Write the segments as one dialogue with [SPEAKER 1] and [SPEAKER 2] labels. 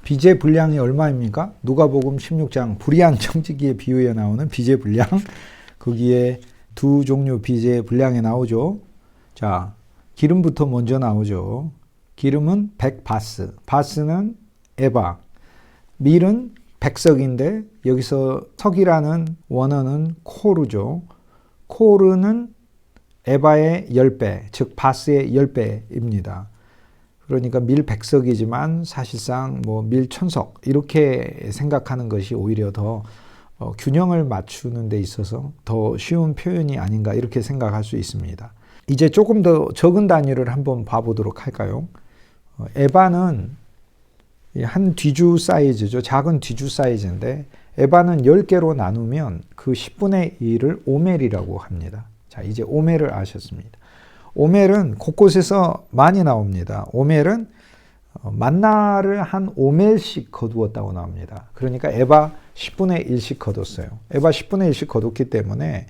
[SPEAKER 1] 비제 분량이 얼마입니까? 누가복음 16장 불의한 청지기의 비유에 나오는 비제 분량. 거기에 두 종류 비제 분량이 나오죠. 자, 기름부터 먼저 나오죠. 기름은 100바스. 바스는 에바. 밀은 백석인데 여기서 석이라는 원어는 코르죠. 코르는 에바의 10배, 즉 바스의 10배입니다. 그러니까 밀 백석이지만 사실상 뭐 밀 천석 이렇게 생각하는 것이 오히려 더 균형을 맞추는 데 있어서 더 쉬운 표현이 아닌가 이렇게 생각할 수 있습니다. 이제 조금 더 적은 단위를 한번 봐보도록 할까요? 에바는 한 뒤주 사이즈죠. 작은 뒤주 사이즈인데 에바는 10개로 나누면 그 10분의 1을 오멜이라고 합니다. 자, 이제 오멜을 아셨습니다. 오멜은 곳곳에서 많이 나옵니다. 오멜은 만나를 한 오멜씩 거두었다고 나옵니다. 그러니까 에바 10분의 1씩 거뒀어요. 에바 10분의 1씩 거뒀기 때문에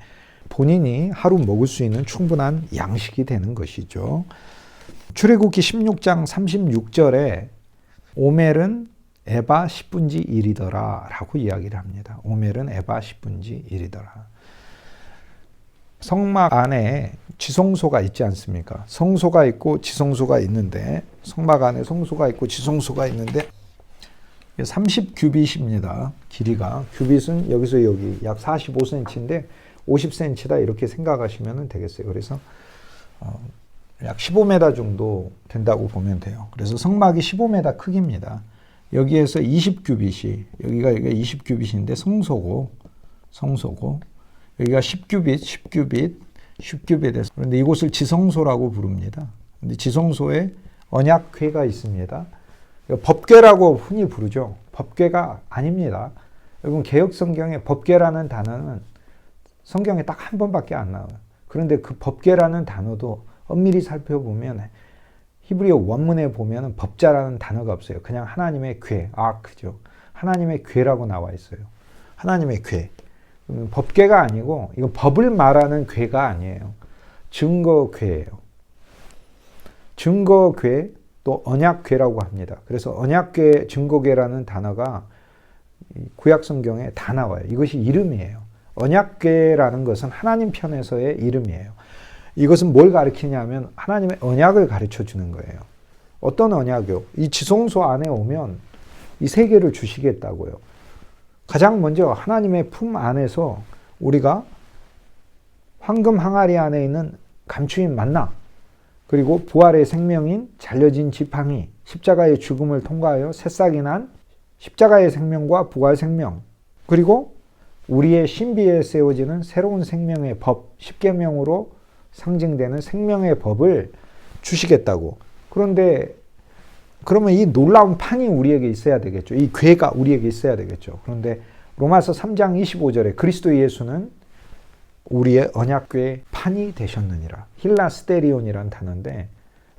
[SPEAKER 1] 본인이 하루 먹을 수 있는 충분한 양식이 되는 것이죠. 출애굽기 16장 36절에 오멜은 에바 10분지 1이더라 라고 이야기를 합니다. 오멜은 에바 10분지 1이더라. 성막 안에 지성소가 있지 않습니까? 성소가 있고 지성소가 있는데 성막 안에 성소가 있고 지성소가 있는데 30규빗입니다. 길이가. 규빗은 여기서 여기 약 45cm인데 50cm다 이렇게 생각하시면 되겠어요. 그래서 약 15m 정도 된다고 보면 돼요. 그래서 성막이 15m 크기입니다. 여기에서 20규빗이 여기가 20규빗인데 성소고 여기가 10규빗에서 그런데 이곳을 지성소라고 부릅니다. 근데 지성소에 언약궤가 있습니다. 법궤라고 흔히 부르죠. 법궤가 아닙니다. 여러분 개역 성경에 법궤라는 단어는 성경에 딱 한 번밖에 안 나와요. 그런데 그 법궤라는 단어도 엄밀히 살펴보면 히브리어 원문에 보면 법자라는 단어가 없어요. 그냥 하나님의 궤, 아크죠. 하나님의 궤라고 나와 있어요. 하나님의 궤. 법궤가 아니고 이거 법을 말하는 궤가 아니에요. 증거궤예요. 증거궤 또 언약궤라고 합니다. 그래서 언약궤, 증거궤라는 단어가 구약 성경에 다 나와요. 이것이 이름이에요. 언약궤라는 것은 하나님 편에서의 이름이에요. 이것은 뭘 가리키냐면 하나님의 언약을 가르쳐 주는 거예요. 어떤 언약이요? 이 지성소 안에 오면 이 세계를 주시겠다고요. 가장 먼저 하나님의 품 안에서 우리가 황금 항아리 안에 있는 감추인 만나 그리고 부활의 생명인 잘려진 지팡이 십자가의 죽음을 통과하여 새싹이 난 십자가의 생명과 부활 생명 그리고 우리의 신비에 세워지는 새로운 생명의 법 10계명으로 상징되는 생명의 법을 주시겠다고. 그런데 그러면 이 놀라운 판이 우리에게 있어야 되겠죠. 이 궤가 우리에게 있어야 되겠죠. 그런데 로마서 3장 25절에 그리스도 예수는 우리의 언약궤 판이 되셨느니라. 힐라스테리온이라는 단어인데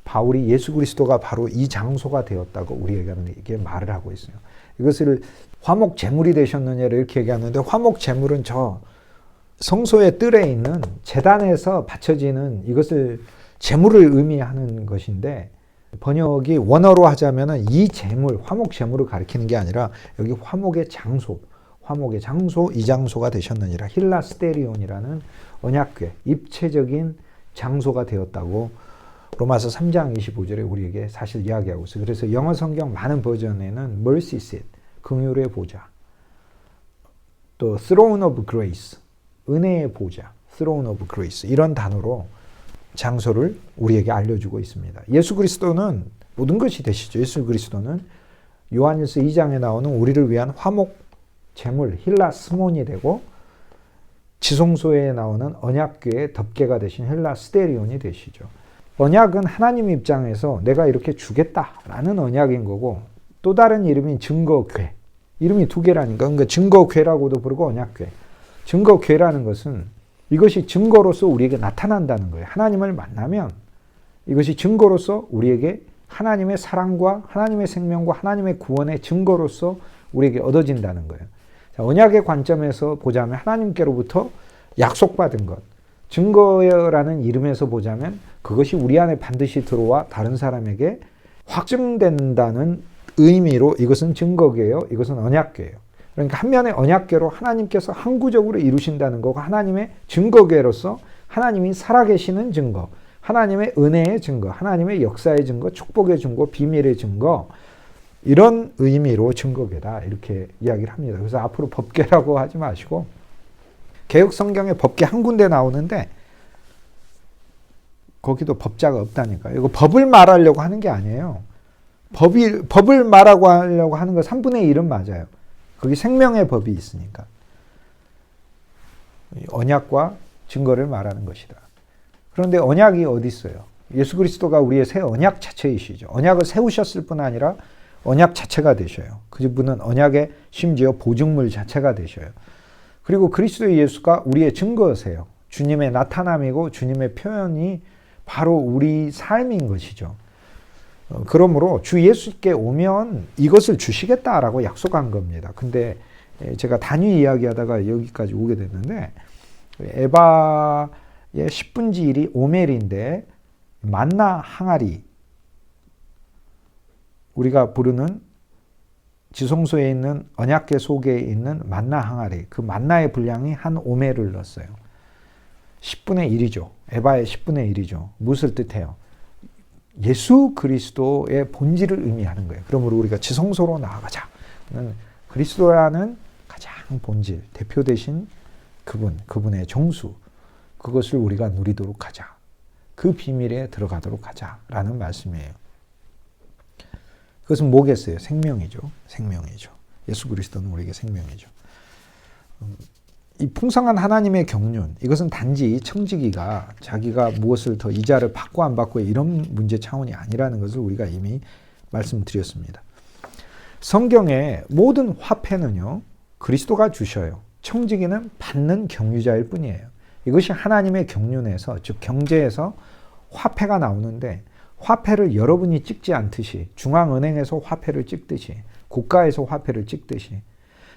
[SPEAKER 1] 바울이 예수 그리스도가 바로 이 장소가 되었다고 우리에게 말을 하고 있어요. 이것을 화목 제물이 되셨느냐를 이렇게 얘기하는데 화목 제물은 저 성소의 뜰에 있는 제단에서 바쳐지는 이것을 제물을 의미하는 것인데 번역이 원어로 하자면은 이 제물, 화목 제물을 가리키는 게 아니라 여기 화목의 장소, 이 장소가 되셨느니라. 힐라스테리온이라는 언약궤, 입체적인 장소가 되었다고 로마서 3장 25절에 우리에게 사실 이야기하고 있어요. 그래서 영어 성경 많은 버전에는 mercy seat, 긍휼의 보좌, 또 throne of grace, 은혜의 보좌, throne of grace 이런 단어로 장소를 우리에게 알려주고 있습니다. 예수 그리스도는 모든 것이 되시죠. 예수 그리스도는 요한일서 2장에 나오는 우리를 위한 화목 제물 힐라스몬이 되고 지성소에 나오는 언약궤의 덮개가 되신 힐라스테리온이 되시죠. 언약은 하나님 입장에서 내가 이렇게 주겠다라는 언약인 거고 또 다른 이름인 증거궤. 이름이 두 개라니까. 그러니까 증거궤라고도 부르고 언약궤. 증거궤라는 것은 이것이 증거로서 우리에게 나타난다는 거예요. 하나님을 만나면 이것이 증거로서 우리에게 하나님의 사랑과 하나님의 생명과 하나님의 구원의 증거로서 우리에게 얻어진다는 거예요. 자, 언약의 관점에서 보자면 하나님께로부터 약속받은 것, 증거라는 이름에서 보자면 그것이 우리 안에 반드시 들어와 다른 사람에게 확증된다는 의미로 이것은 증거계예요. 이것은 언약계예요. 그러니까 한 면의 언약계로 하나님께서 항구적으로 이루신다는 거고 하나님의 증거계로서 하나님이 살아계시는 증거, 하나님의 은혜의 증거, 하나님의 역사의 증거, 축복의 증거, 비밀의 증거 이런 의미로 증거계다 이렇게 이야기를 합니다. 그래서 앞으로 법계라고 하지 마시고 개역 성경에 법계 한 군데 나오는데 거기도 법자가 없다니까요. 이거 법을 말하려고 하는 게 아니에요. 법을 말하고 하려고 하는 거 3분의 1은 맞아요. 거기 생명의 법이 있으니까. 언약과 증거를 말하는 것이다. 그런데 언약이 어디 있어요? 예수 그리스도가 우리의 새 언약 자체이시죠. 언약을 세우셨을 뿐 아니라 언약 자체가 되셔요. 그분은 언약의 심지어 보증물 자체가 되셔요. 그리고 그리스도 예수가 우리의 증거세요. 주님의 나타남이고 주님의 표현이 바로 우리 삶인 것이죠. 그러므로 주 예수께 오면 이것을 주시겠다라고 약속한 겁니다. 근데 제가 단위 이야기하다가 여기까지 오게 됐는데 에바의 10분지 1이 오멜인데 만나 항아리 우리가 부르는 지성소에 있는 언약궤 속에 있는 만나 항아리 그 만나의 분량이 한 오멜을 넣었어요. 10분의 1이죠. 에바의 10분의 1이죠. 무엇을 뜻해요? 예수 그리스도의 본질을 의미하는 거예요. 그러므로 우리가 지성소로 나아가자. 그리스도라는 가장 본질, 대표 되신 그분의 정수, 그것을 우리가 누리도록 하자. 그 비밀에 들어가도록 하자라는 말씀이에요. 그것은 뭐겠어요? 생명이죠. 생명이죠. 예수 그리스도는 우리에게 생명이죠. 이 풍성한 하나님의 경륜, 이것은 단지 청지기가 자기가 무엇을 더 이자를 받고 안 받고 이런 문제 차원이 아니라는 것을 우리가 이미 말씀드렸습니다. 성경의 모든 화폐는요, 그리스도가 주셔요. 청지기는 받는 경유자일 뿐이에요. 이것이 하나님의 경륜에서, 즉 경제에서 화폐가 나오는데 화폐를 여러분이 찍지 않듯이 중앙은행에서 화폐를 찍듯이 국가에서 화폐를 찍듯이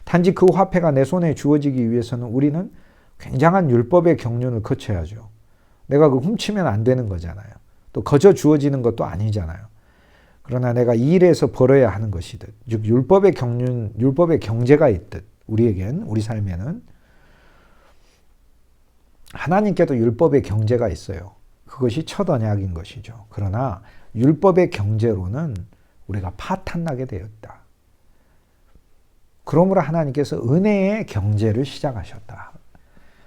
[SPEAKER 1] 단지 그 화폐가 내 손에 주어지기 위해서는 우리는 굉장한 율법의 경륜을 거쳐야죠. 내가 그 훔치면 안 되는 거잖아요. 또 거저 주어지는 것도 아니잖아요. 그러나 내가 이 일에서 벌어야 하는 것이듯, 즉 율법의 경륜, 율법의 경제가 있듯 우리에겐, 우리 삶에는 하나님께도 율법의 경제가 있어요. 그것이 첫 언약인 것이죠. 그러나 율법의 경제로는 우리가 파탄나게 되었다. 그러므로 하나님께서 은혜의 경제를 시작하셨다.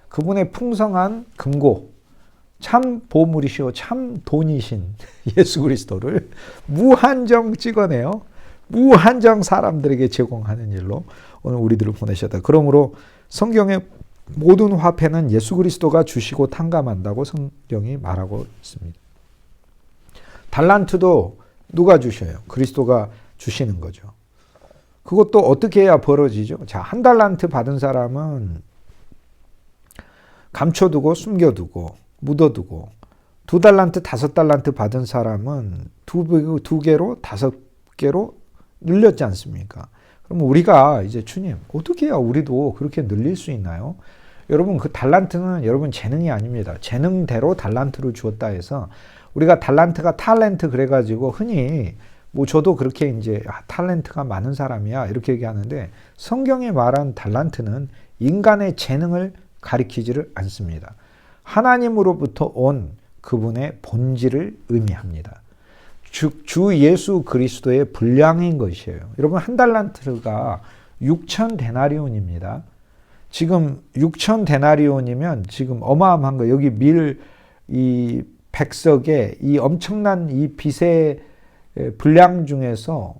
[SPEAKER 1] 그분의 풍성한 금고, 참 보물이시오, 참 돈이신 예수 그리스도를 무한정 찍어내요. 무한정 사람들에게 제공하는 일로 오늘 우리들을 보내셨다. 그러므로 성경의 모든 화폐는 예수 그리스도가 주시고 탕감한다고 성경이 말하고 있습니다. 달란트도 누가 주셔요? 그리스도가 주시는 거죠. 그것도 어떻게 해야 벌어지죠? 자, 한 달란트 받은 사람은 감춰두고 숨겨두고 묻어두고 2달란트, 5달란트 받은 사람은 2개로 5개로 늘렸지 않습니까? 그럼 우리가 이제 주님 어떻게 해야 우리도 그렇게 늘릴 수 있나요? 여러분 그 달란트는 여러분 재능이 아닙니다. 재능대로 달란트를 주었다 해서 우리가 달란트가 탤런트 그래가지고 흔히 뭐 저도 그렇게 이제 탤런트가 많은 사람이야 이렇게 얘기하는데 성경에 말한 달란트는 인간의 재능을 가리키지를 않습니다. 하나님으로부터 온 그분의 본질을 의미합니다. 주 예수 그리스도의 분량인 것이에요. 여러분 한 달란트가 6천 데나리온입니다. 지금 6천 데나리온이면 지금 어마어마한 거 여기 이 백석에 이 엄청난 이 빚의 분량 중에서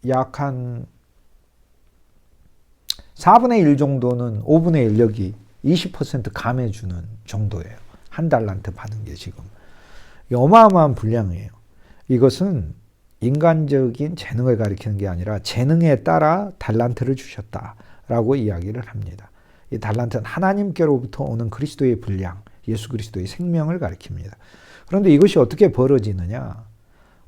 [SPEAKER 1] 약 한 4분의 1 정도는 5분의 1 여기 20% 감해주는 정도예요. 한 달란트 받은 게 지금. 어마어마한 분량이에요. 이것은 인간적인 재능을 가리키는 게 아니라 재능에 따라 달란트를 주셨다라고 이야기를 합니다. 이 달란트는 하나님께로부터 오는 그리스도의 분량, 예수 그리스도의 생명을 가리킵니다. 그런데 이것이 어떻게 벌어지느냐?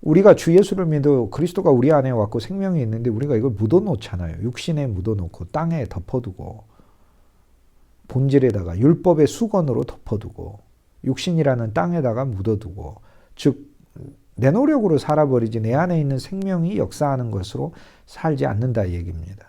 [SPEAKER 1] 우리가 주 예수를 믿어 그리스도가 우리 안에 왔고 생명이 있는데 우리가 이걸 묻어놓잖아요. 육신에 묻어놓고 땅에 덮어두고 본질에다가 율법의 수건으로 덮어두고 육신이라는 땅에다가 묻어두고 즉 내 노력으로 살아버리지 내 안에 있는 생명이 역사하는 것으로 살지 않는다 이 얘기입니다.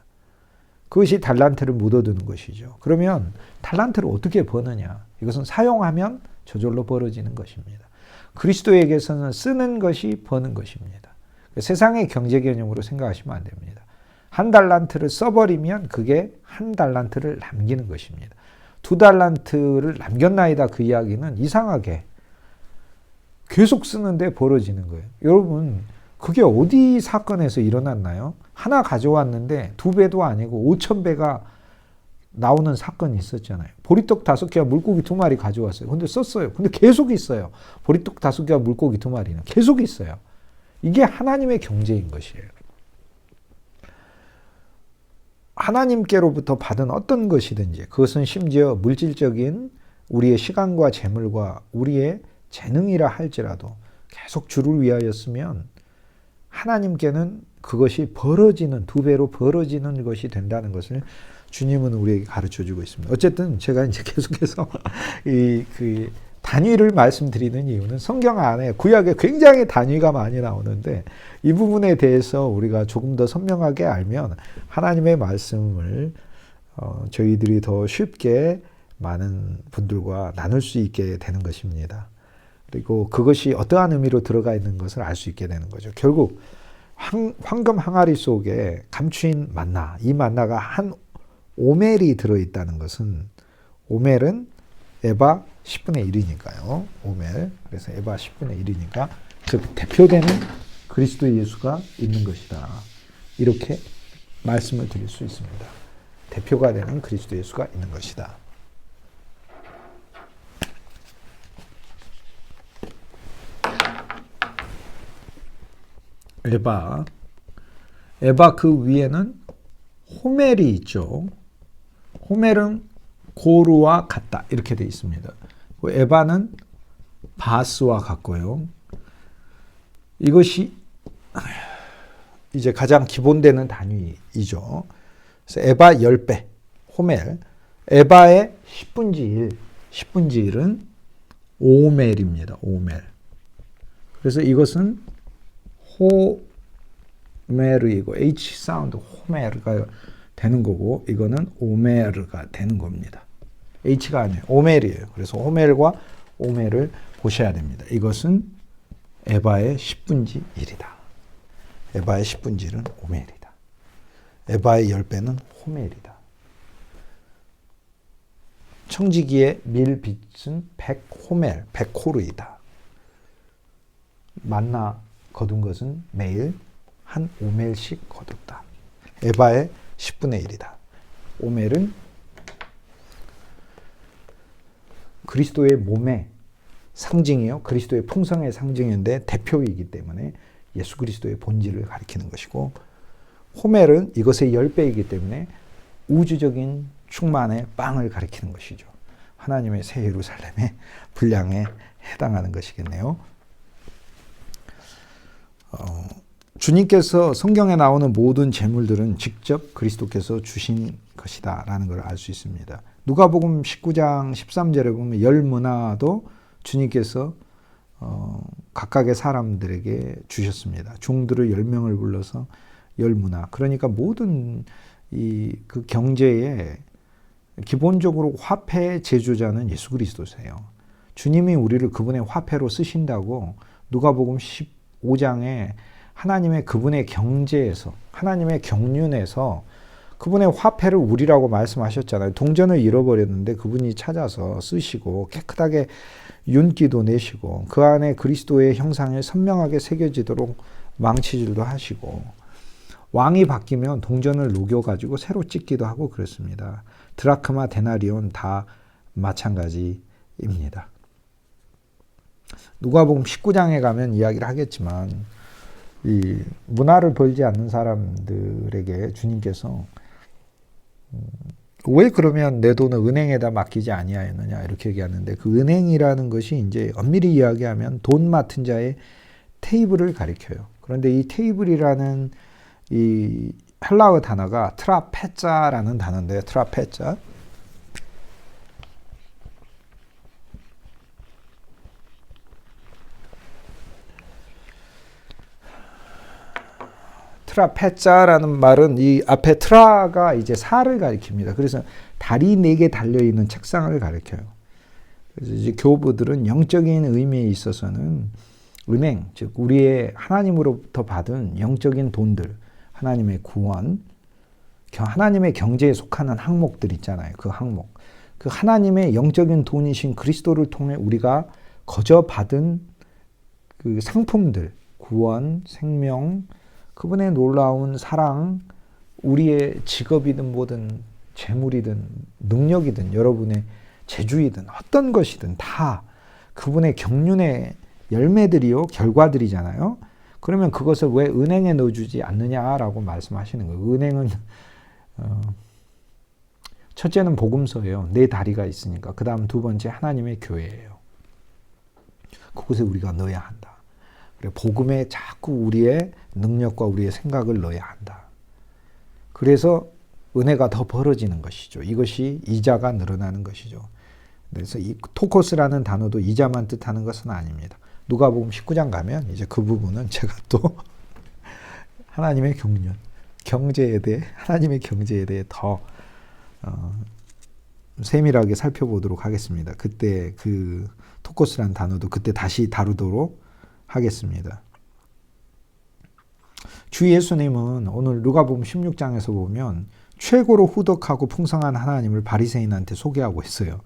[SPEAKER 1] 그것이 달란트를 묻어두는 것이죠. 그러면 달란트를 어떻게 버느냐? 이것은 사용하면 저절로 벌어지는 것입니다. 그리스도에게서는 쓰는 것이 버는 것입니다. 세상의 경제 개념으로 생각하시면 안 됩니다. 한 달란트를 써버리면 그게 한 달란트를 남기는 것입니다. 두 달란트를 남겼나이다 그 이야기는 이상하게 계속 쓰는데 벌어지는 거예요. 여러분 그게 어디 사건에서 일어났나요? 하나 가져왔는데 2배도 아니고 5,000배가 나오는 사건이 있었잖아요. 보리떡 5개와 물고기 2마리 가져왔어요. 근데 썼어요. 근데 계속 있어요. 보리떡 5개와 물고기 2마리는 계속 있어요. 이게 하나님의 경제인 것이에요. 하나님께로부터 받은 어떤 것이든지 그것은 심지어 물질적인 우리의 시간과 재물과 우리의 재능이라 할지라도 계속 주를 위하였으면 하나님께는 그것이 벌어지는 2배로 벌어지는 것이 된다는 것을 주님은 우리에게 가르쳐주고 있습니다. 어쨌든 제가 이제 계속해서 그 단위를 말씀드리는 이유는 성경 안에 구약에 굉장히 단위가 많이 나오는데 이 부분에 대해서 우리가 조금 더 선명하게 알면 하나님의 말씀을 저희들이 더 쉽게 많은 분들과 나눌 수 있게 되는 것입니다. 그리고 그것이 어떠한 의미로 들어가 있는 것을 알 수 있게 되는 거죠. 결국 황금 항아리 속에 감추인 만나, 이 만나가 한 오멜이 들어있다는 것은 오멜은 에바 10분의 1이니까요. 오멜. 그래서 에바 10분의 1이니까 즉 대표되는 그리스도 예수가 있는 것이다. 이렇게 말씀을 드릴 수 있습니다. 대표가 되는 그리스도 예수가 있는 것이다. 에바 그 위에는 호멜이 있죠. 호멜은 고루와 같다 이렇게 되어 있습니다. 에바는 바스와 같고요. 이것이 이제 가장 기본되는 단위이죠. 그래서 에바 10배, 호멜. 에바의 10분지 1, 10분지 1은 오멜입니다. 오멜. 그래서 이것은 호메르이고 H 사운드 호메르가 되는 거고 이거는 오메르가 되는 겁니다. H가 아니에요. 오멜이에요. 그래서 호멜과 오멜을 보셔야 됩니다. 이것은 에바의 10분지 1이다. 에바의 10분지 1은 오멜이다. 에바의 10배는 호멜이다. 청지기의 밀빛은 100호멜, 100호르이다. 만나 거둔 것은 매일 한 오멜씩 거뒀다. 에바의 10분의 1이다. 오멜은 그리스도의 몸의 상징이요. 그리스도의 풍성의 상징인데 대표이기 때문에 예수 그리스도의 본질을 가리키는 것이고 호멜은 이것의 10배이기 때문에 우주적인 충만의 빵을 가리키는 것이죠. 하나님의 새 예루살렘의 분량에 해당하는 것이겠네요. 주님께서 성경에 나오는 모든 재물들은 직접 그리스도께서 주신 것이다 라는 걸 알 수 있습니다. 누가복음 19장 13절에 보면 열 문화도 주님께서 각각의 사람들에게 주셨습니다. 종들을 10명을 불러서 열 문화. 그러니까 모든 그 경제에 기본적으로 화폐의 제조자는 예수 그리스도세요. 주님이 우리를 그분의 화폐로 쓰신다고 누가복음 15장에 하나님의 그분의 경제에서 하나님의 경륜에서 그분의 화폐를 우리라고 말씀하셨잖아요. 동전을 잃어버렸는데 그분이 찾아서 쓰시고 깨끗하게 윤기도 내시고 그 안에 그리스도의 형상이 선명하게 새겨지도록 망치질도 하시고 왕이 바뀌면 동전을 녹여가지고 새로 찍기도 하고 그렇습니다. 드라크마, 데나리온 다 마찬가지입니다. 누가복음 19장에 가면 이야기를 하겠지만 이 문화를 벌지 않는 사람들에게 주님께서 왜 그러면 내 돈을 은행에다 맡기지 아니하였느냐 이렇게 얘기하는데 그 은행이라는 것이 이제 엄밀히 이야기하면 돈 맡은 자의 테이블을 가리켜요. 그런데 이 테이블이라는 이 헬라어 단어가 트라페자라는 단어인데 트라페자 트라페자라는 말은 이 앞에 트라가 이제 살을 가리킵니다. 그래서 다리 4개 달려있는 책상을 가리켜요. 그래서 이제 교부들은 영적인 의미에 있어서는 은행, 즉 우리의 하나님으로부터 받은 영적인 돈들, 하나님의 구원, 하나님의 경제에 속하는 항목들 있잖아요. 그 항목. 그 하나님의 영적인 돈이신 그리스도를 통해 우리가 거저 받은 그 상품들, 구원, 생명, 그분의 놀라운 사랑, 우리의 직업이든 뭐든 재물이든 능력이든 여러분의 재주이든 어떤 것이든 다 그분의 경륜의 열매들이요, 결과들이잖아요. 그러면 그것을 왜 은행에 넣어주지 않느냐라고 말씀하시는 거예요. 은행은 첫째는 복음서예요. 4다리가 있으니까. 그 다음 2번째 하나님의 교회예요. 그곳에 우리가 넣어야 한다. 그래, 복음에 자꾸 우리의 능력과 우리의 생각을 넣어야 한다. 그래서 은혜가 더 벌어지는 것이죠. 이것이 이자가 늘어나는 것이죠. 그래서 이 토코스라는 단어도 이자만 뜻하는 것은 아닙니다. 누가복음 19장 가면 이제 그 부분은 제가 또 하나님의 경륜, 경제에 대해, 하나님의 경제에 대해 더 세밀하게 살펴보도록 하겠습니다. 그때 그 토코스라는 단어도 그때 다시 다루도록 하겠습니다. 주 예수님은 오늘 누가복음 16장에서 보면 최고로 후덕하고 풍성한 하나님을 바리새인한테 소개하고 있어요.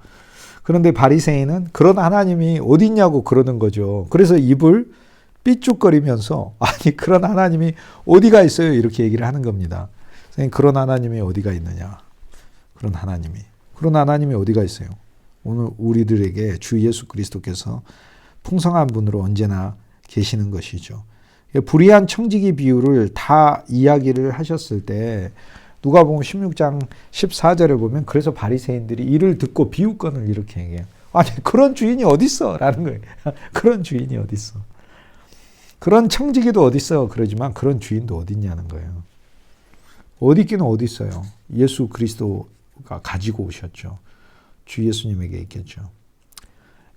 [SPEAKER 1] 그런데 바리새인은 그런 하나님이 어딨냐고 그러는 거죠. 그래서 입을 삐죽거리면서 아니 그런 하나님이 어디가 있어요? 이렇게 얘기를 하는 겁니다. 선생님, 그런 하나님이 어디가 있느냐? 그런 하나님이 어디가 있어요? 오늘 우리들에게 주 예수 그리스도께서 풍성한 분으로 언제나 계시는 것이죠. 불의한 청지기 비유를 다 이야기를 하셨을 때 누가복음 16장 14절에 보면 그래서 바리새인들이 이를 듣고 비유권을 이렇게 얘기해요. 아니 그런 주인이 어딨어? 라는 거예요. 그런 주인이 어딨어? 그런 청지기도 어딨어? 그러지만 그런 주인도 어딨냐는 거예요. 어디 있기는 어디 있어요? 예수 그리스도가 가지고 오셨죠. 주 예수님에게 있겠죠.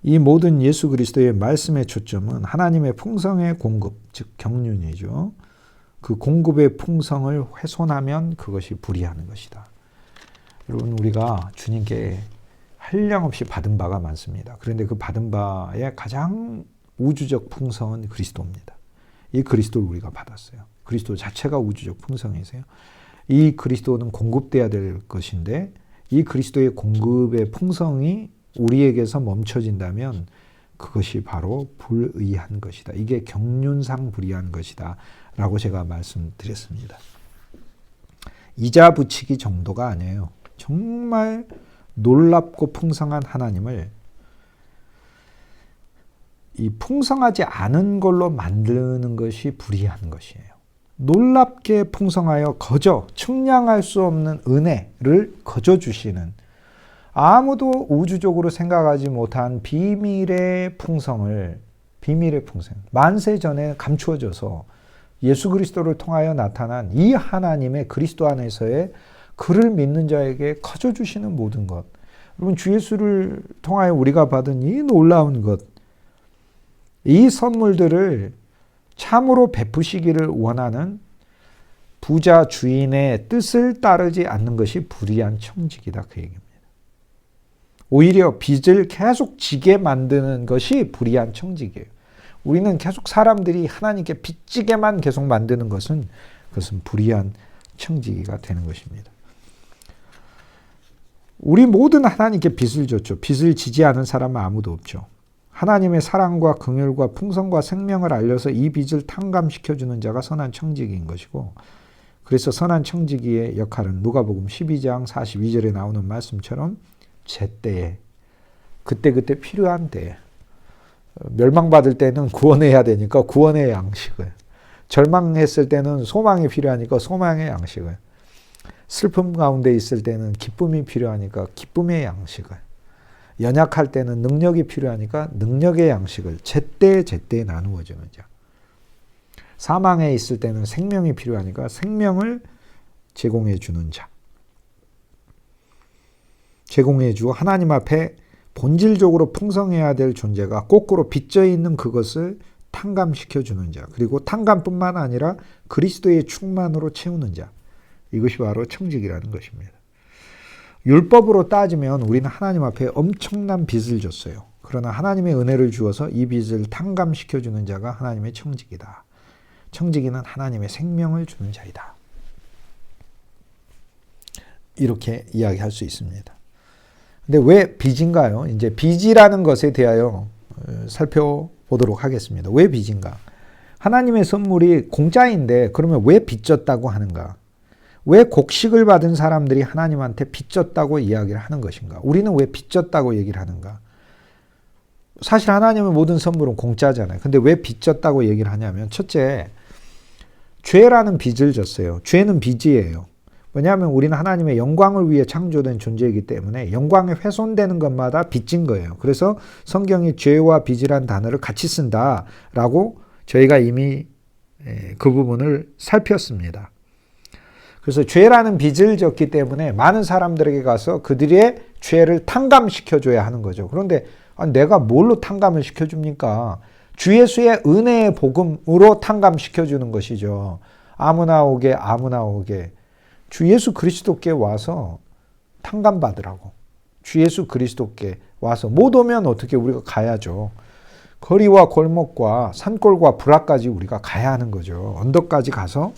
[SPEAKER 1] 이 모든 예수 그리스도의 말씀의 초점은 하나님의 풍성의 공급, 즉 경륜이죠. 그 공급의 풍성을 훼손하면 그것이 불의하는 것이다. 여러분, 우리가 주님께 한량없이 받은 바가 많습니다. 그런데 그 받은 바의 가장 우주적 풍성은 그리스도입니다. 이 그리스도를 우리가 받았어요. 그리스도 자체가 우주적 풍성이세요. 이 그리스도는 공급돼야 될 것인데 이 그리스도의 공급의 풍성이 우리에게서 멈춰진다면 그것이 바로 불의한 것이다. 이게 경륜상 불의한 것이다. 라고 제가 말씀드렸습니다. 이자 붙이기 정도가 아니에요. 정말 놀랍고 풍성한 하나님을 이 풍성하지 않은 걸로 만드는 것이 불의한 것이에요. 놀랍게 풍성하여 거저 측량할 수 없는 은혜를 거저 주시는 아무도 우주적으로 생각하지 못한 비밀의 풍성, 만세 전에 감추어져서 예수 그리스도를 통하여 나타난 이 하나님의 그리스도 안에서의 그를 믿는 자에게 거저 주시는 모든 것. 여러분, 주 예수를 통하여 우리가 받은 이 놀라운 것, 이 선물들을 참으로 베푸시기를 원하는 부자 주인의 뜻을 따르지 않는 것이 불의한 청지기다. 그 얘기입니다. 오히려 빚을 계속 지게 만드는 것이 불의한 청지기예요. 우리는 계속 사람들이 하나님께 빚지게만 계속 만드는 것은 그것은 불의한 청지기가 되는 것입니다. 우리 모든 하나님께 빚을 졌죠. 빚을 지지 않은 사람은 아무도 없죠. 하나님의 사랑과 긍휼과 풍성과 생명을 알려서 이 빚을 탕감시켜주는 자가 선한 청지기인 것이고, 그래서 선한 청지기의 역할은 누가복음 12장 42절에 나오는 말씀처럼 제때에 그때그때 필요한 때에 멸망받을 때는 구원해야 되니까 구원의 양식을, 절망했을 때는 소망이 필요하니까 소망의 양식을, 슬픔 가운데 있을 때는 기쁨이 필요하니까 기쁨의 양식을, 연약할 때는 능력이 필요하니까 능력의 양식을 제때제때 나누어주는 자, 사망에 있을 때는 생명이 필요하니까 생명을 제공해 주는 자, 제공해 주고 하나님 앞에 본질적으로 풍성해야 될 존재가 거꾸로 빚져 있는 그것을 탕감시켜주는 자, 그리고 탕감뿐만 아니라 그리스도의 충만으로 채우는 자, 이것이 바로 청직이라는 것입니다. 율법으로 따지면 우리는 하나님 앞에 엄청난 빚을 졌어요. 그러나 하나님의 은혜를 주어서 이 빚을 탕감시켜주는 자가 하나님의 청직이다. 청지기는 하나님의 생명을 주는 자이다. 이렇게 이야기할 수 있습니다. 근데 왜 빚인가요? 이제 빚이라는 것에 대하여 살펴보도록 하겠습니다. 왜 빚인가? 하나님의 선물이 공짜인데 그러면 왜 빚졌다고 하는가? 왜 곡식을 받은 사람들이 하나님한테 빚졌다고 이야기를 하는 것인가? 우리는 왜 빚졌다고 얘기를 하는가? 사실 하나님의 모든 선물은 공짜잖아요. 근데 왜 빚졌다고 얘기를 하냐면 첫째, 죄라는 빚을 졌어요. 죄는 빚이에요. 왜냐하면 우리는 하나님의 영광을 위해 창조된 존재이기 때문에 영광에 훼손되는 것마다 빚진 거예요. 그래서 성경이 죄와 빚이란 단어를 같이 쓴다라고 저희가 이미 그 부분을 살폈습니다. 그래서 죄라는 빚을 졌기 때문에 많은 사람들에게 가서 그들의 죄를 탕감시켜줘야 하는 거죠. 그런데 내가 뭘로 탕감을 시켜줍니까? 주 예수의 은혜의 복음으로 탕감시켜주는 것이죠. 아무나 오게 아무나 오게. 주 예수 그리스도께 와서 탕감받으라고. 주 예수 그리스도께 와서 못 오면 어떻게 우리가 가야죠. 거리와 골목과 산골과 불악까지 우리가 가야 하는 거죠. 언덕까지 가서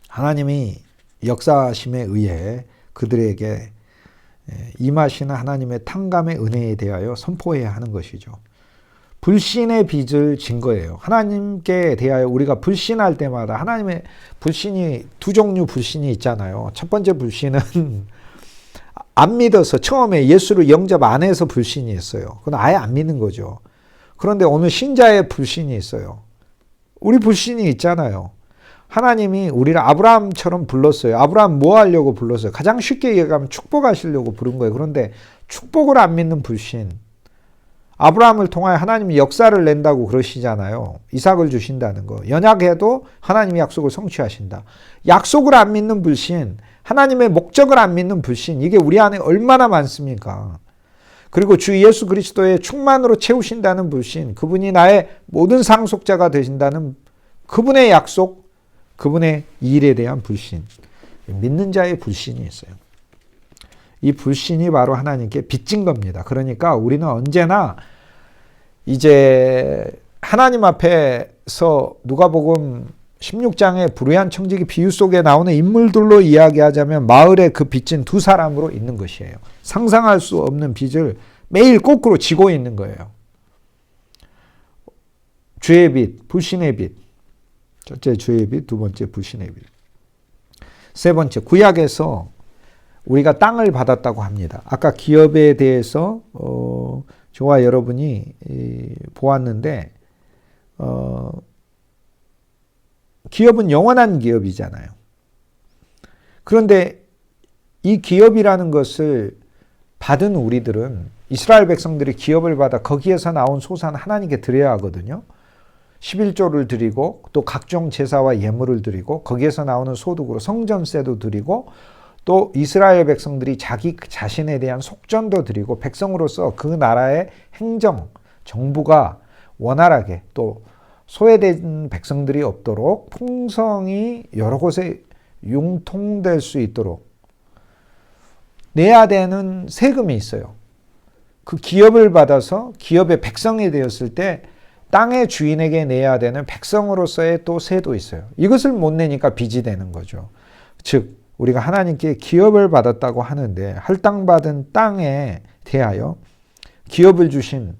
[SPEAKER 1] 하나님이 역사심에 의해 그들에게 임하시는 하나님의 탕감의 은혜에 대하여 선포해야 하는 것이죠. 불신의 빚을 진 거예요. 하나님께 대하여 우리가 불신할 때마다 하나님의 불신이 두 종류 불신이 있잖아요. 첫 번째 불신은 안 믿어서 처음에 예수를 영접 안 해서 불신이 있어요. 그건 아예 안 믿는 거죠. 그런데 오늘 신자의 불신이 있어요. 우리 불신이 있잖아요. 하나님이 우리를 아브라함처럼 불렀어요. 아브라함 뭐 하려고 불렀어요? 가장 쉽게 얘기하면 축복하시려고 부른 거예요. 그런데 축복을 안 믿는 불신. 아브라함을 통하여 하나님이 역사를 낸다고 그러시잖아요. 이삭을 주신다는 거. 연약해도 하나님이 약속을 성취하신다. 약속을 안 믿는 불신, 하나님의 목적을 안 믿는 불신, 이게 우리 안에 얼마나 많습니까? 그리고 주 예수 그리스도의 충만으로 채우신다는 불신, 그분이 나의 모든 상속자가 되신다는 그분의 약속, 그분의 일에 대한 불신, 믿는 자의 불신이 있어요. 이 불신이 바로 하나님께 빚진 겁니다. 그러니까 우리는 언제나 이제 하나님 앞에서 누가복음 16장의 불의한 청지기 비유 속에 나오는 인물들로 이야기하자면 마을에 그 빚진 두 사람으로 있는 것이에요. 상상할 수 없는 빚을 매일 거꾸로 지고 있는 거예요. 죄의 빚, 불신의 빚. 첫째 죄의 빚, 두 번째 불신의 빚. 세 번째 구약에서 우리가 땅을 받았다고 합니다. 아까 기업에 대해서 저와 여러분이 보았는데 기업은 영원한 기업이잖아요. 그런데 이 기업이라는 것을 받은 우리들은 이스라엘 백성들이 기업을 받아 거기에서 나온 소산 하나님께 드려야 하거든요. 11조를 드리고 또 각종 제사와 예물을 드리고 거기에서 나오는 소득으로 성전세도 드리고 또 이스라엘 백성들이 자기 자신에 대한 속전도 드리고 백성으로서 그 나라의 행정, 정부가 원활하게 또 소외된 백성들이 없도록 풍성이 여러 곳에 융통될 수 있도록 내야 되는 세금이 있어요. 그 기업을 받아서 기업의 백성이 되었을 때 땅의 주인에게 내야 되는 백성으로서의 또 세도 있어요. 이것을 못 내니까 빚이 되는 거죠. 즉 우리가 하나님께 기업을 받았다고 하는데 할당받은 땅에 대하여 기업을 주신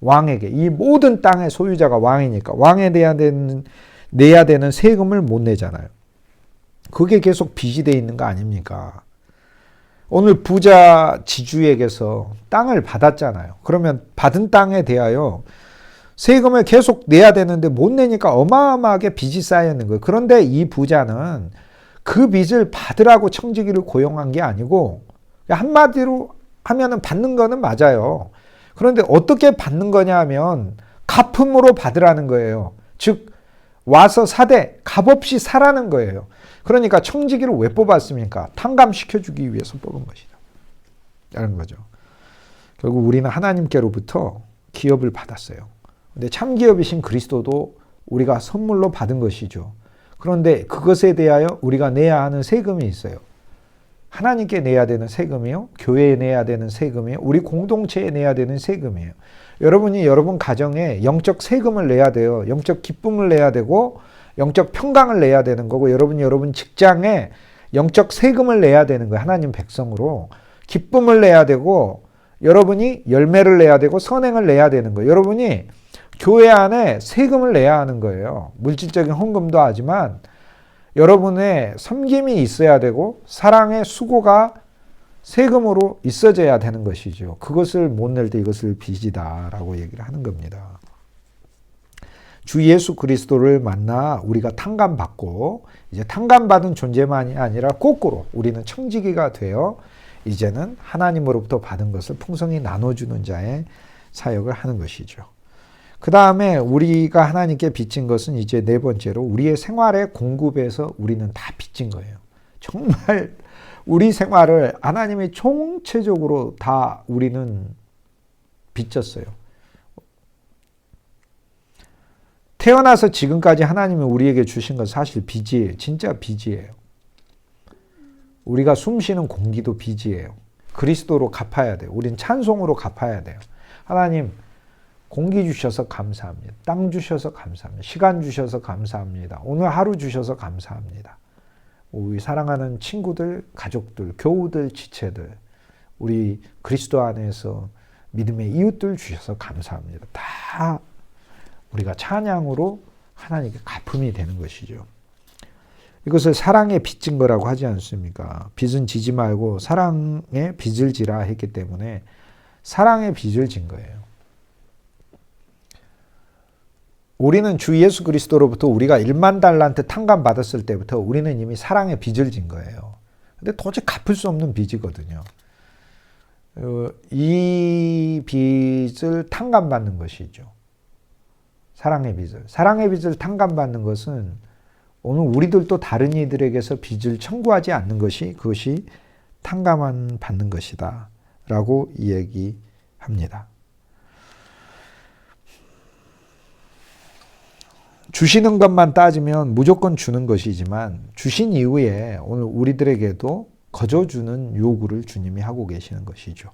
[SPEAKER 1] 왕에게 이 모든 땅의 소유자가 왕이니까 왕에 내야 되는 세금을 못 내잖아요. 그게 계속 빚이 돼 있는 거 아닙니까? 오늘 부자 지주에게서 땅을 받았잖아요. 그러면 받은 땅에 대하여 세금을 계속 내야 되는데 못 내니까 어마어마하게 빚이 쌓여 있는 거예요. 그런데 이 부자는 그 빚을 받으라고 청지기를 고용한 게 아니고 한마디로 하면은 받는 거는 맞아요. 그런데 어떻게 받는 거냐 하면 갚음으로 받으라는 거예요. 즉 와서 사되 값없이 사라는 거예요. 그러니까 청지기를 왜 뽑았습니까? 탕감시켜주기 위해서 뽑은 것이다. 라는 거죠. 결국 우리는 하나님께로부터 기업을 받았어요. 근데 참기업이신 그리스도도 우리가 선물로 받은 것이죠. 그런데 그것에 대하여 우리가 내야 하는 세금이 있어요. 하나님께 내야 되는 세금이요, 교회에 내야 되는 세금이요, 우리 공동체에 내야 되는 세금이에요. 여러분이 여러분 가정에 영적 세금을 내야 돼요. 영적 기쁨을 내야 되고 영적 평강을 내야 되는 거고, 여러분이 여러분 직장에 영적 세금을 내야 되는 거예요. 하나님 백성으로 기쁨을 내야 되고, 여러분이 열매를 내야 되고 선행을 내야 되는 거예요. 여러분이 교회 안에 세금을 내야 하는 거예요. 물질적인 헌금도 하지만 여러분의 섬김이 있어야 되고 사랑의 수고가 세금으로 있어져야 되는 것이죠. 그것을 못 낼 때 이것을 빚이다라고 얘기를 하는 겁니다. 주 예수 그리스도를 만나 우리가 탕감받고, 이제 탕감받은 존재만이 아니라 거꾸로 우리는 청지기가 되어 이제는 하나님으로부터 받은 것을 풍성히 나눠주는 자의 사역을 하는 것이죠. 그 다음에 우리가 하나님께 빚진 것은 이제 네 번째로 우리의 생활의 공급에서 우리는 다 빚진 거예요. 정말 우리 생활을 하나님이 총체적으로 다 우리는 빚졌어요. 태어나서 지금까지 하나님이 우리에게 주신 건 사실 빚이에요. 진짜 빚이에요. 우리가 숨쉬는 공기도 빚이에요. 그리스도로 갚아야 돼요. 우린 찬송으로 갚아야 돼요. 하나님, 공기 주셔서 감사합니다. 땅 주셔서 감사합니다. 시간 주셔서 감사합니다. 오늘 하루 주셔서 감사합니다. 우리 사랑하는 친구들, 가족들, 교우들, 지체들, 우리 그리스도 안에서 믿음의 이웃들 주셔서 감사합니다. 다 우리가 찬양으로 하나님께 갚음이 되는 것이죠. 이것을 사랑에 빚진 거라고 하지 않습니까? 빚은 지지 말고 사랑에 빚을 지라 했기 때문에 사랑에 빚을 진 거예요. 우리는 주 예수 그리스도로부터 우리가 1만 달란트 탕감 받았을 때부터 우리는 이미 사랑에 빚을 진 거예요. 근데 도저히 갚을 수 없는 빚이거든요. 이 빚을 탕감받는 것이죠. 사랑의 빚을. 사랑의 빚을 탕감받는 것은 오늘 우리들도 다른 이들에게서 빚을 청구하지 않는 것이, 그것이 탕감만 받는 것이다 라고 이야기합니다. 주시는 것만 따지면 무조건 주는 것이지만 주신 이후에 오늘 우리들에게도 거저주는 요구를 주님이 하고 계시는 것이죠.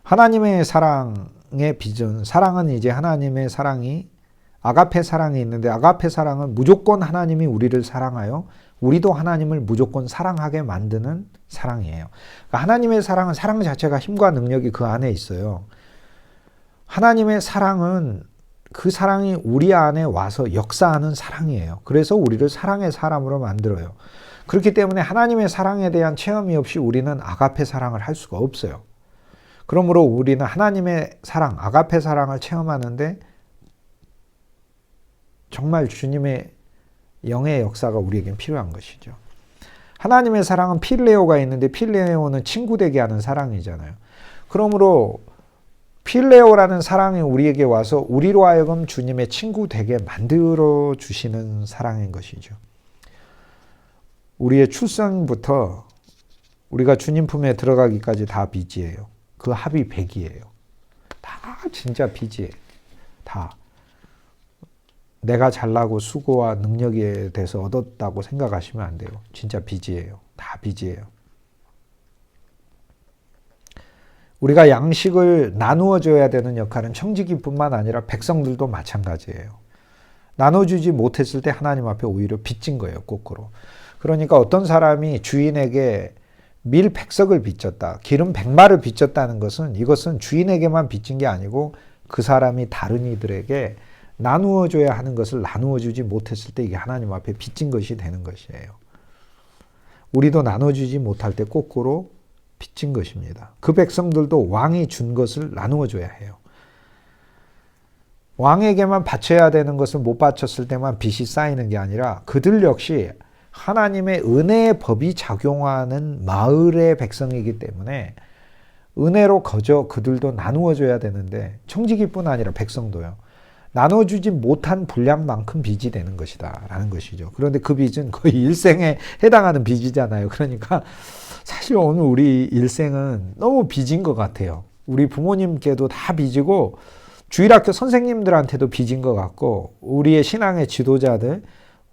[SPEAKER 1] 하나님의 사랑의 빚은, 사랑은 이제 하나님의 사랑이 아가페 사랑이 있는데, 아가페 사랑은 무조건 하나님이 우리를 사랑하여 우리도 하나님을 무조건 사랑하게 만드는 사랑이에요. 그러니까 하나님의 사랑은 사랑 자체가 힘과 능력이 그 안에 있어요. 하나님의 사랑은 그 사랑이 우리 안에 와서 역사하는 사랑이에요. 그래서 우리를 사랑의 사람으로 만들어요. 그렇기 때문에 하나님의 사랑에 대한 체험이 없이 우리는 아가페 사랑을 할 수가 없어요. 그러므로 우리는 하나님의 사랑, 아가페 사랑을 체험하는데 정말 주님의 영의 역사가 우리에겐 필요한 것이죠. 하나님의 사랑은 필레오가 있는데 필레오는 친구 되게 하는 사랑이잖아요. 그러므로 필레오라는 사랑이 우리에게 와서 우리로 하여금 주님의 친구 되게 만들어 주시는 사랑인 것이죠. 우리의 출생부터 우리가 주님 품에 들어가기까지 다 빚이에요. 그 합이 100이에요. 다 진짜 빚이에요. 다. 내가 잘나고 수고와 능력에 대해서 얻었다고 생각하시면 안 돼요. 진짜 빚이에요. 다 빚이에요. 우리가 양식을 나누어 줘야 되는 역할은 청지기뿐만 아니라 백성들도 마찬가지예요. 나눠주지 못했을 때 하나님 앞에 오히려 빚진 거예요. 거꾸로. 그러니까 어떤 사람이 주인에게 밀 100석을 빚졌다, 기름 100마를 빚졌다는 것은, 이것은 주인에게만 빚진 게 아니고 그 사람이 다른 이들에게 나누어 줘야 하는 것을 나누어 주지 못했을 때 이게 하나님 앞에 빚진 것이 되는 것이에요. 우리도 나눠주지 못할 때 거꾸로 빚진 것입니다. 그 백성들도 왕이 준 것을 나누어 줘야 해요. 왕에게만 바쳐야 되는 것을 못 바쳤을 때만 빚이 쌓이는 게 아니라 그들 역시 하나님의 은혜의 법이 작용하는 마을의 백성이기 때문에 은혜로 거저 그들도 나누어 줘야 되는데, 청지기뿐 아니라 백성도요. 나눠주지 못한 분량만큼 빚이 되는 것이다 라는 것이죠. 그런데 그 빚은 거의 일생에 해당하는 빚이잖아요. 그러니까 사실 오늘 우리 일생은 너무 빚인 것 같아요. 우리 부모님께도 다 빚이고 주일학교 선생님들한테도 빚인 것 같고 우리의 신앙의 지도자들,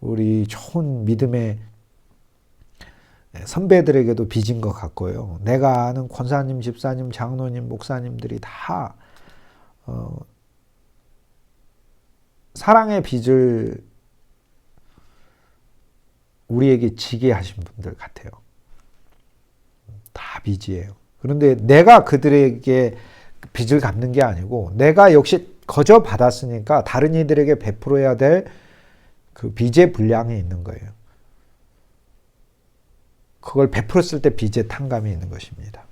[SPEAKER 1] 우리 좋은 믿음의 선배들에게도 빚인 것 같고요. 내가 아는 권사님, 집사님, 장로님, 목사님들이 다 사랑의 빚을 우리에게 지게 하신 분들 같아요. 다 빚이에요. 그런데 내가 그들에게 빚을 갚는 게 아니고 내가 역시 거저 받았으니까 다른 이들에게 베풀어야 될 그 빚의 분량이 있는 거예요. 그걸 베풀었을 때 빚의 탕감이 있는 것입니다.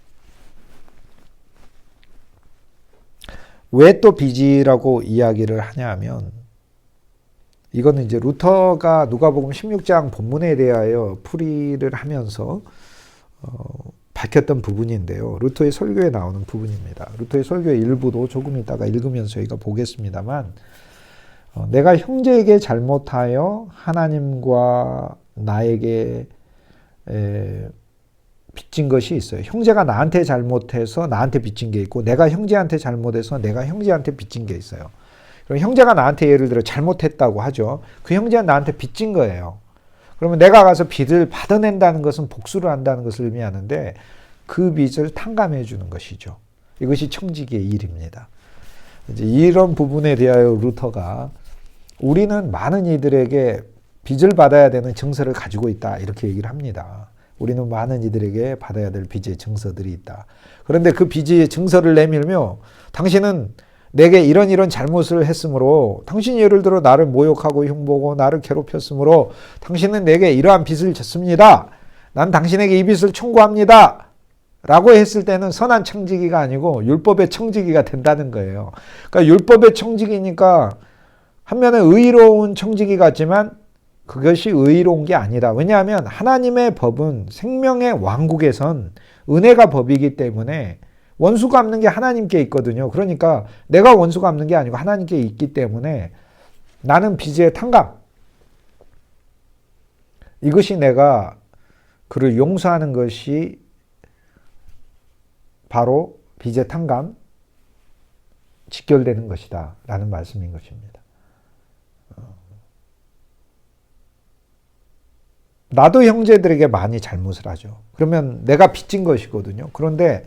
[SPEAKER 1] 왜 또 빚이라고 이야기를 하냐면 이거는 이제 루터가 누가복음 16장 본문에 대하여 풀이를 하면서 밝혔던 부분인데요. 루터의 설교에 나오는 부분입니다. 루터의 설교의 일부도 조금 있다가 읽으면서 저희가 보겠습니다만 내가 형제에게 잘못하여 하나님과 나에게 빚진 것이 있어요. 형제가 나한테 잘못해서 나한테 빚진 게 있고 내가 형제한테 잘못해서 내가 형제한테 빚진 게 있어요. 그럼 형제가 나한테 예를 들어 잘못했다고 하죠. 그 형제가 나한테 빚진 거예요. 그러면 내가 가서 빚을 받아낸다는 것은 복수를 한다는 것을 의미하는데 그 빚을 탕감해 주는 것이죠. 이것이 청지기의 일입니다. 이제 이런 부분에 대하여 루터가 우리는 많은 이들에게 빚을 받아야 되는 증서를 가지고 있다 이렇게 얘기를 합니다. 우리는 많은 이들에게 받아야 될 빚의 증서들이 있다. 그런데 그 빚의 증서를 내밀며 당신은 내게 이런 잘못을 했으므로 당신이 예를 들어 나를 모욕하고 흉보고 나를 괴롭혔으므로 당신은 내게 이러한 빚을 졌습니다. 난 당신에게 이 빚을 청구합니다. 라고 했을 때는 선한 청지기가 아니고 율법의 청지기가 된다는 거예요. 그러니까 율법의 청지기니까 한면에 의로운 청지기 같지만 그것이 의로운 게 아니다. 왜냐하면 하나님의 법은 생명의 왕국에선 은혜가 법이기 때문에 원수 갚는 게 하나님께 있거든요. 그러니까 내가 원수 갚는 게 아니고 하나님께 있기 때문에 나는 빚의 탕감. 이것이 내가 그를 용서하는 것이 바로 빚의 탕감, 직결되는 것이다. 라는 말씀인 것입니다. 나도 형제들에게 많이 잘못을 하죠. 그러면 내가 빚진 것이거든요. 그런데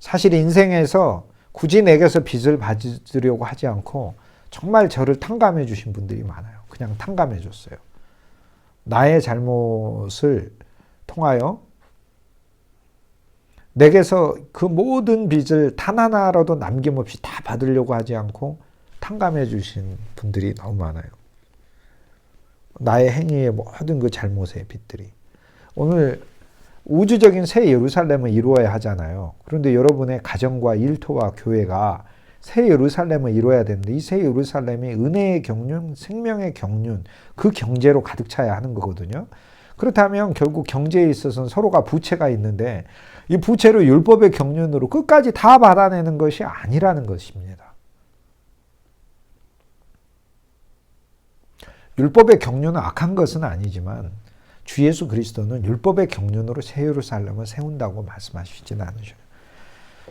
[SPEAKER 1] 사실 인생에서 굳이 내게서 빚을 받으려고 하지 않고 정말 저를 탕감해 주신 분들이 많아요. 그냥 탕감해 줬어요. 나의 잘못을 통하여 내게서 그 모든 빚을 단 하나라도 남김없이 다 받으려고 하지 않고 탕감해 주신 분들이 너무 많아요. 나의 행위의 모든 그 잘못의 빚들이. 오늘 우주적인 새 예루살렘을 이루어야 하잖아요. 그런데 여러분의 가정과 일터와 교회가 새 예루살렘을 이루어야 되는데 이 새 예루살렘이 은혜의 경륜, 생명의 경륜, 그 경제로 가득 차야 하는 거거든요. 그렇다면 결국 경제에 있어서는 서로가 부채가 있는데 이 부채를 율법의 경륜으로 끝까지 다 받아내는 것이 아니라는 것입니다. 율법의 경륜은 악한 것은 아니지만 주 예수 그리스도는 율법의 경륜으로 새 예루살렘을 세운다고 말씀하시지는 않으셔요.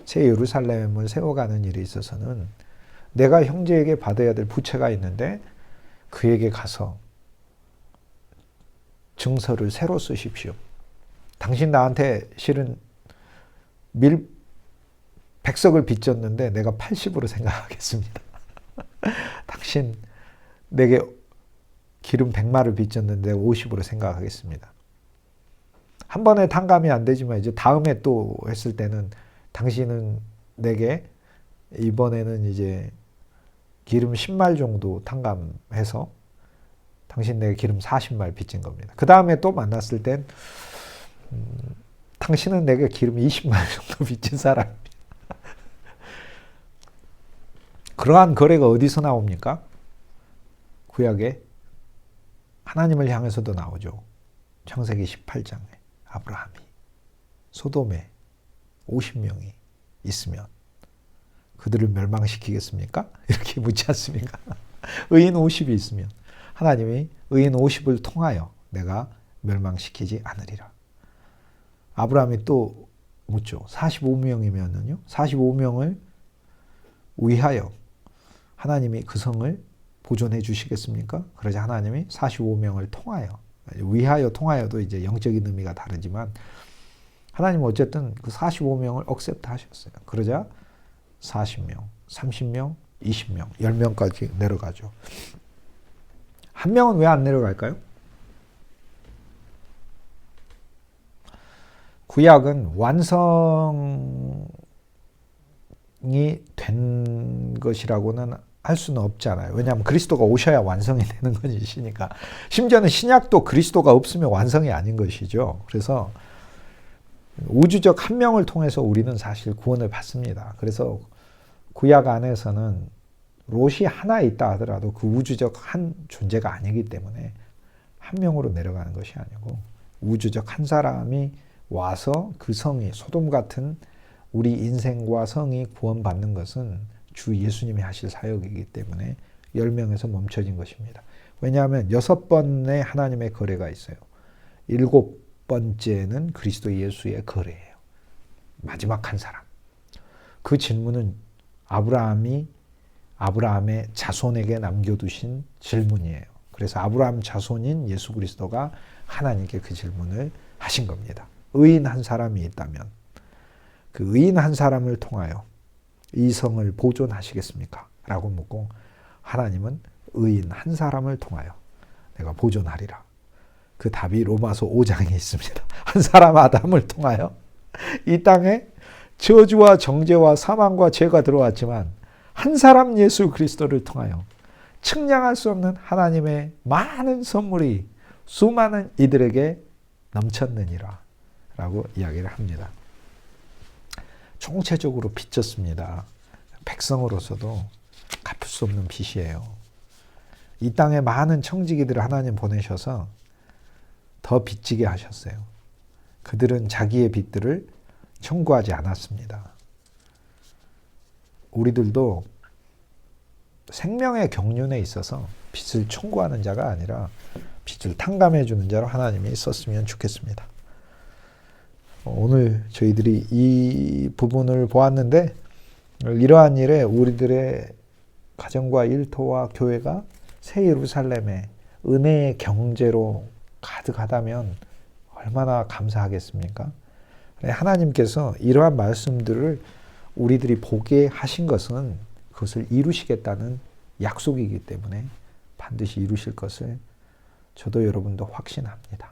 [SPEAKER 1] 새 예루살렘을 세워가는 일에 있어서는 내가 형제에게 받아야 될 부채가 있는데 그에게 가서 증서를 새로 쓰십시오. 당신 나한테 실은 100석을 빚졌는데 내가 80으로 생각하겠습니다. 당신 내게 기름 100마를 빚졌는데 50으로 생각하겠습니다. 한 번에 탕감이 안 되지만 이제 다음에 또 했을 때는 당신은 내게 이번에는 이제 기름 10말 정도 탕감해서 당신 내게 기름 40말 빚진 겁니다. 그 다음에 또 만났을 땐 당신은 내게 기름 20말 정도 빚진 사람입니다. 그러한 거래가 어디서 나옵니까? 구약에 하나님을 향해서도 나오죠. 창세기 18장에 아브라함이 소돔에 50명이 있으면 그들을 멸망시키겠습니까? 이렇게 묻지 않습니까? 의인 50이 있으면 하나님이 의인 50을 통하여 내가 멸망시키지 않으리라. 아브라함이 또 묻죠. 45명이면은요. 45명을 위하여 하나님이 그 성을 보존해 주시겠습니까? 그러자 하나님이 45명을 통하여, 위하여 통하여도 이제 영적인 의미가 다르지만 하나님은 어쨌든 그 45명을 억셉트 하셨어요. 그러자 40명, 30명, 20명, 10명까지 내려가죠. 한 명은 왜 안 내려갈까요? 구약은 완성이 된 것이라고는 할 수는 없잖아요. 왜냐하면 그리스도가 오셔야 완성이 되는 것이시니까. 심지어는 신약도 그리스도가 없으면 완성이 아닌 것이죠. 그래서 우주적 한 명을 통해서 우리는 사실 구원을 받습니다. 그래서 구약 안에서는 롯이 하나 있다 하더라도 그 우주적 한 존재가 아니기 때문에 한 명으로 내려가는 것이 아니고 우주적 한 사람이 와서 그 성이 소돔 같은 우리 인생과 성이 구원받는 것은 주 예수님이 하실 사역이기 때문에 10명에서 멈춰진 것입니다. 왜냐하면 6번의 하나님의 거래가 있어요. 7번째는 그리스도 예수의 거래예요. 마지막 한 사람. 그 질문은 아브라함의 자손에게 남겨두신 질문이에요. 그래서 아브라함 자손인 예수 그리스도가 하나님께 그 질문을 하신 겁니다. 의인 한 사람이 있다면 그 의인 한 사람을 통하여 이 성을 보존하시겠습니까? 라고 묻고 하나님은 의인 한 사람을 통하여 내가 보존하리라. 그 답이 로마서 5장에 있습니다. 한 사람 아담을 통하여 이 땅에 저주와 정죄와 사망과 죄가 들어왔지만 한 사람 예수 그리스도를 통하여 측량할 수 없는 하나님의 많은 선물이 수많은 이들에게 넘쳤느니라 라고 이야기를 합니다. 총체적으로 빚졌습니다. 백성으로서도 갚을 수 없는 빚이에요. 이 땅에 많은 청지기들을 하나님 보내셔서 더 빚지게 하셨어요. 그들은 자기의 빚들을 청구하지 않았습니다. 우리들도 생명의 경륜에 있어서 빚을 청구하는 자가 아니라 빚을 탕감해 주는 자로 하나님이 있었으면 좋겠습니다. 오늘 저희들이 이 부분을 보았는데 이러한 일에 우리들의 가정과 일터와 교회가 새 예루살렘의 은혜의 경제로 가득하다면 얼마나 감사하겠습니까? 하나님께서 이러한 말씀들을 우리들이 보게 하신 것은 그것을 이루시겠다는 약속이기 때문에 반드시 이루실 것을 저도 여러분도 확신합니다.